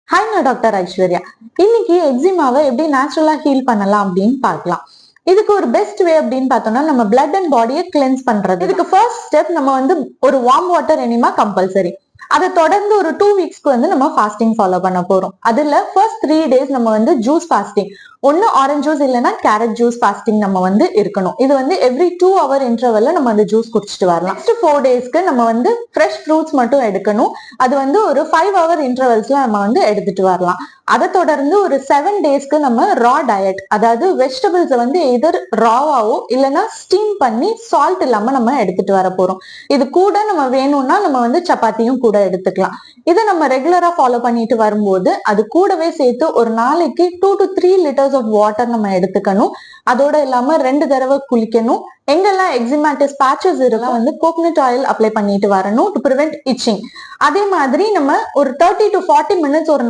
Hi, நான் doctor Aishwarya. இன்னைக்கு எக்ஸிமாவை எப்படி நேச்சுரலா ஹீல் பண்ணலாம் அப்படின்னு பார்க்கலாம். இதுக்கு ஒரு பெஸ்ட் வே அப்படின்னு பார்த்தோம்னா நம்ம பிளட் அண்ட் பாடியை கிளென்ஸ் பண்றது. இதுக்கு ஃபர்ஸ்ட் ஸ்டெப் நம்ம வந்து ஒரு வார்ம் வாட்டர் எனிமா கம்பல்சரி. அதை தொடர்ந்து ஒரு 2 வீக்ஸ்க்கு வந்து நம்ம ஃபாஸ்டிங் ஃபாலோ பண்ண போறோம். அதுல ஃபர்ஸ்ட் 3 டேஸ் நம்ம வந்து ஜூஸ் ஃபாஸ்டிங், ஒன்னு ஆரஞ்சு ஜூஸ் இல்லைன்னா கேரட் ஜூஸ் ஃபாஸ்டிங் நம்ம வந்து இருக்கணும். இது வந்து எவ்ரி 2 hour இன்டர்வல்ல நம்ம அந்த ஜூஸ் குடிச்சிட்டு வரலாம். நெக்ஸ்ட் 4 டேஸ்க்கு நம்ம வந்து ஃப்ரெஷ் ஃப்ரூட்ஸ் மட்டும் எடுக்கணும். அது வந்து ஒரு 5 hour இன்டர்வல்ஸ்ல நம்ம வந்து எடுத்துட்டு வரலாம். அதை தொடர்ந்து ஒரு 7 டேஸ்க்கு நம்ம ரா டயட், அதாவது வெஜிடபிள்ஸை வந்து எதர் ராவாவோ இல்லைன்னா ஸ்டீம் பண்ணி சால்ட் இல்லாம நம்ம எடுத்துட்டு வர போறோம். இது கூட நம்ம வேணும்னா நம்ம வந்து சப்பாத்தியும் கூட எடுத்துக்கலாம். இதை நம்ம ரெகுலரா ஃபாலோ பண்ணிட்டு வரும்போது அது கூடவே சேர்த்து ஒரு நாளைக்கு 2 to 3 liters ஆஃப் வாட்டர் நம்ம எடுத்துக்கணும். அதோட இல்லாம 2 தடவை குளிக்கணும். எங்கெல்லாம் எக்ஸிமாட்டிஸ் பேச்சஸ் இதெல்லாம் வந்து கோகனட் ஆயில் அப்ளை பண்ணிட்டு வரணும் டு பிரிவென்ட் இச்சிங். அதே மாதிரி நம்ம ஒரு 30 to 40 minutes ஒரு